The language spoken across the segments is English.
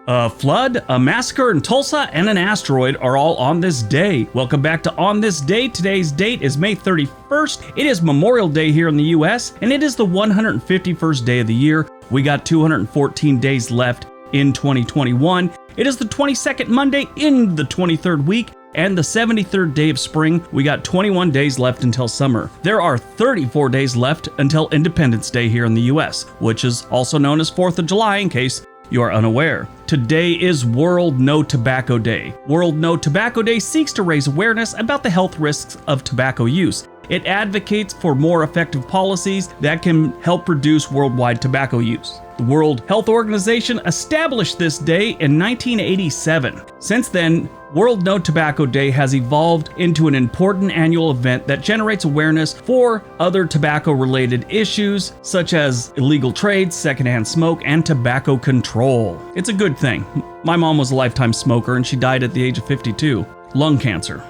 A flood, a massacre in Tulsa, and an asteroid are all on this day. Welcome back to On This Day. Today's date is May 31st. It is Memorial Day here in the US, and it is the 151st day of the year. We got 214 days left in 2021. It is the 22nd Monday in the 23rd week, and the 73rd day of spring. We got 21 days left until summer. There are 34 days left until Independence Day here in the US, which is also known as 4th of July in case you are unaware. Today is World No Tobacco Day. World No Tobacco Day seeks to raise awareness about the health risks of tobacco use. It advocates for more effective policies that can help reduce worldwide tobacco use. The World Health Organization established this day in 1987. Since then, World No Tobacco Day has evolved into an important annual event that generates awareness for other tobacco-related issues, such as illegal trade, secondhand smoke, and tobacco control. It's a good thing. My mom was a lifetime smoker and she died at the age of 52. Lung cancer.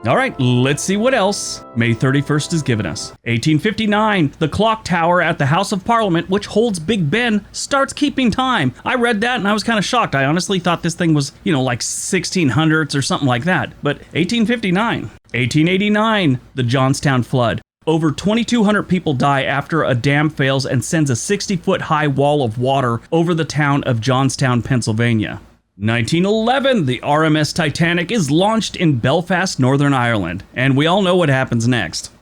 All right, let's see what else May 31st is giving us. 1859, the clock tower at the House of Parliament, which holds Big Ben, starts keeping time. I read that and I was kind of shocked. I honestly thought this thing was, like 1600s or something like that. But 1859. 1889, the Johnstown Flood. Over 2,200 people die after a dam fails and sends a 60-foot high wall of water over the town of Johnstown, Pennsylvania. 1911, the RMS Titanic is launched in Belfast, Northern Ireland, and we all know what happens next.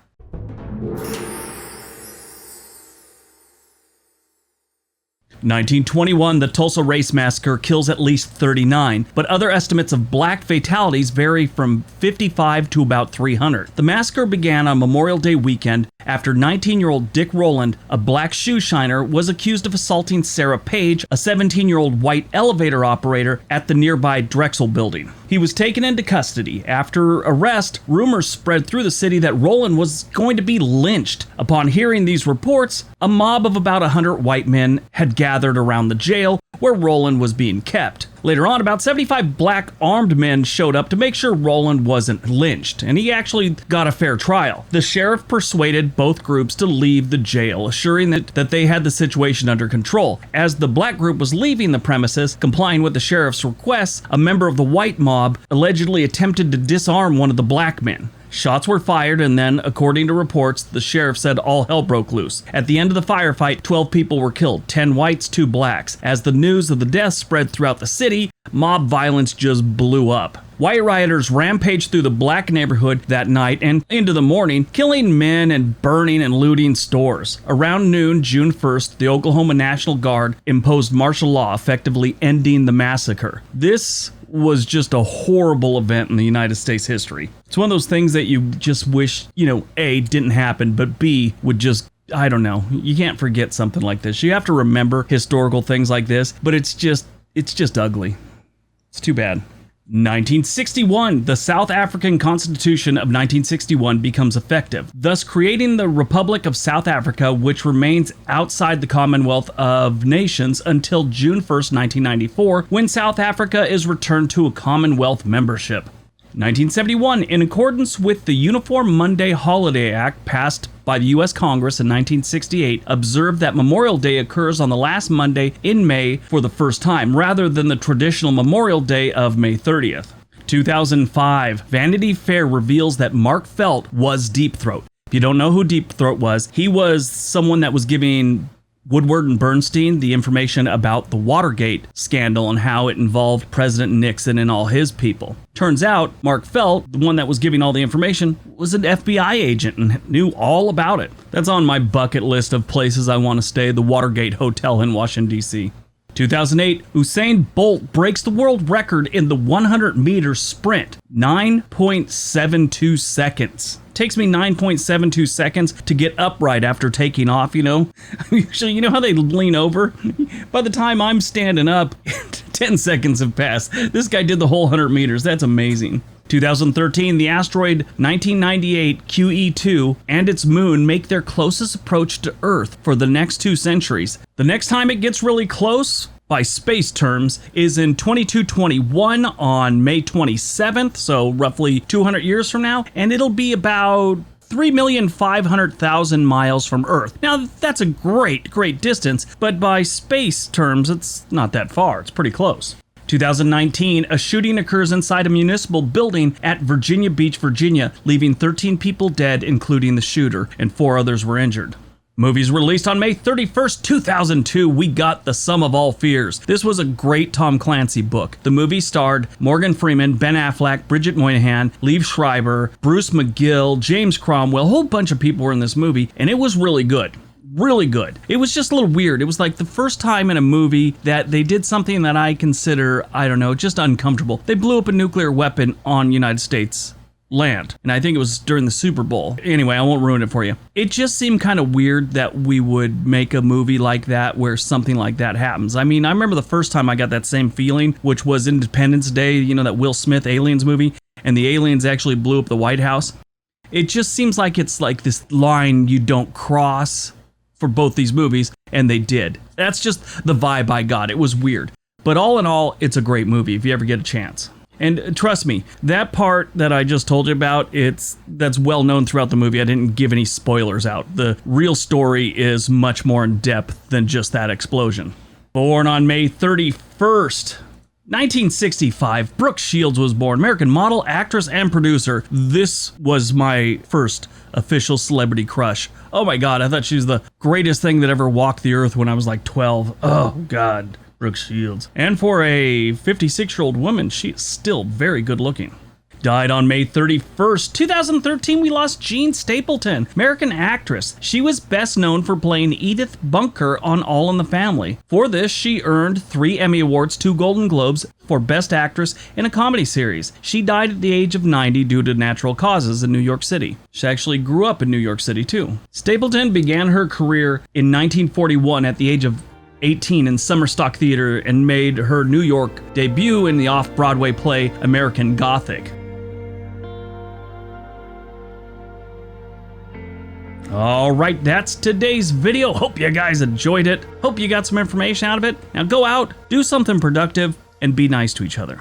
1921, the Tulsa Race Massacre kills at least 39, but other estimates of black fatalities vary from 55 to about 300. The massacre began on Memorial Day weekend after 19-year-old Dick Rowland, a black shoe shiner, was accused of assaulting Sarah Page, a 17-year-old white elevator operator at the nearby Drexel building. He was taken into custody. After arrest, rumors spread through the city that Rowland was going to be lynched. Upon hearing these reports, a mob of about 100 white men had gathered around the jail where Rowland was being kept. Later on, about 75 black armed men showed up to make sure Rowland wasn't lynched, and he actually got a fair trial. The sheriff persuaded both groups to leave the jail, assuring that they had the situation under control. As the black group was leaving the premises, complying with the sheriff's requests, a member of the white mob allegedly attempted to disarm one of the black men. Shots were fired, and then, according to reports, the sheriff said all hell broke loose. At the end of the firefight, 12 people were killed, 10 whites, 2 blacks. As the news of the deaths spread throughout the city, mob violence just blew up. White rioters rampaged through the black neighborhood that night and into the morning, killing men and burning and looting stores. Around noon, June 1st, the Oklahoma National Guard imposed martial law, effectively ending the massacre. This was just a horrible event in the United States history. It's one of those things that you just wish, A, didn't happen, but B, would just, I don't know. You can't forget something like this. You have to remember historical things like this, but it's just ugly. It's too bad. 1961, the South African Constitution of 1961 becomes effective, thus creating the Republic of South Africa, which remains outside the Commonwealth of Nations until June 1st, 1994, when South Africa is returned to a Commonwealth membership. 1971, in accordance with the Uniform Monday Holiday Act passed by the U.S. Congress in 1968, observed that Memorial Day occurs on the last Monday in May for the first time, rather than the traditional Memorial Day of May 30th. 2005, Vanity Fair reveals that Mark Felt was Deep Throat. If you don't know who Deep Throat was, he was someone that was giving Woodward and Bernstein the information about the Watergate scandal and how it involved President Nixon and all his people. Turns out, Mark Felt, the one that was giving all the information, was an FBI agent and knew all about it. That's on my bucket list of places I want to stay, the Watergate Hotel in Washington, D.C. 2008, Usain Bolt breaks the world record in the 100-meter sprint, 9.72 seconds. Takes me 9.72 seconds to get upright after taking off, Usually, how they lean over? By the time I'm standing up, 10 seconds have passed. This guy did the whole 100 meters. That's amazing. 2013, the asteroid 1998 QE2 and its moon make their closest approach to Earth for the next 2 centuries. The next time it gets really close, by space terms, is in 2221 on May 27th, so roughly 200 years from now, and it'll be about 3,500,000 miles from Earth. Now, that's a great distance, but by space terms, it's not that far. It's pretty close. 2019, a shooting occurs inside a municipal building at Virginia Beach, Virginia, leaving 13 people dead, including the shooter, and 4 others were injured. Movies released on May 31st, 2002, we got The Sum of All Fears. This was a great Tom Clancy book. The movie starred Morgan Freeman, Ben Affleck, Bridget Moynihan, Liev Schreiber, Bruce McGill, James Cromwell. A whole bunch of people were in this movie, and it was really good. Really good. It was just a little weird. It was like the first time in a movie that they did something that I consider, I don't know, just uncomfortable. They blew up a nuclear weapon on United States land. And I think it was during the Super Bowl. Anyway, I won't ruin it for you. It just seemed kind of weird that we would make a movie like that where something like that happens. I mean, I remember the first time I got that same feeling, which was Independence Day, you know, that Will Smith Aliens movie, and the aliens actually blew up the White House. It just seems like it's like this line you don't cross for both these movies, and they did. That's just the vibe I got. It was weird. But all in all, it's a great movie if you ever get a chance. And trust me, that part that I just told you about, that's well known throughout the movie. I didn't give any spoilers out. The real story is much more in depth than just that explosion. Born on May 31st, 1965, Brooke Shields was born. American model, actress, and producer. This was my first official celebrity crush. Oh my God, I thought she was the greatest thing that ever walked the earth when I was like 12. Oh God. Brooke Shields. And for a 56-year-old woman, she is still very good looking. Died on May 31st, 2013, we lost Jean Stapleton, American actress. She was best known for playing Edith Bunker on All in the Family. For this, she earned 3 Emmy Awards, 2 Golden Globes for Best Actress in a Comedy Series. She died at the age of 90 due to natural causes in New York City. She actually grew up in New York City too. Stapleton began her career in 1941 at the age of 18 in Summer Stock Theater and made her New York debut in the off-Broadway play American Gothic. All right, that's today's video. Hope you guys enjoyed it. Hope you got some information out of it. Now go out, do something productive, and be nice to each other.